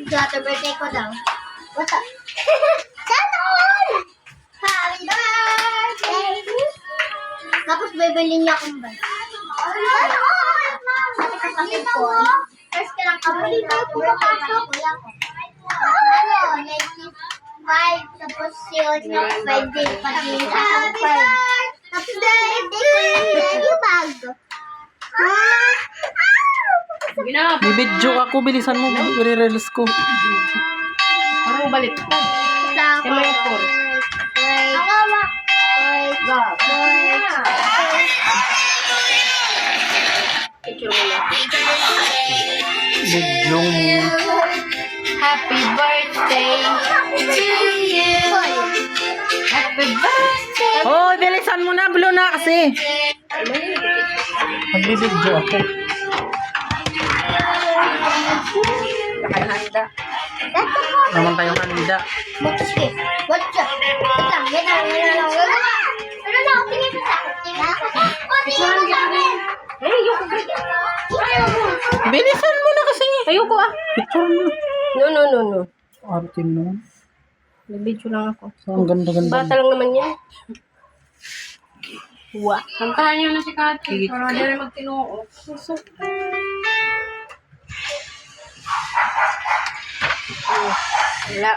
Happy birthday ko daw. What's up? Ganon! Happy birthday! Tapos bibili niya akong bag. Ganon! Sabi ko kapatid ko, first ka lang kapatid ko, happy birthday ka kuya ko. Ano, 95, tapos yun, 5 days pa din sa happy birthday! Happy birthday! Yung bag. Bibidyo ako, bilisan mo. I-release ko. Parang balik. Yung may four. Picture mo lang. Bidyo mo. Happy birthday to you. Happy birthday. Oh, bilisan mo na. Blue na kasi. Magbibidyo ako. Nakahanda. Naman tayong handa. What's this? What's up? Wait lang. Ano na, tingin mo sa akin. Tingin mo sa akin. Bilisan mo na kasi. Ayoko ah. Picture mo. No. Arte mo naman. Nag-video lang ako. So, ang ganda-ganda. Bata lang naman yan. Wow. Kantahan niyo na si Kati. Para di rin magtinuo. Wala.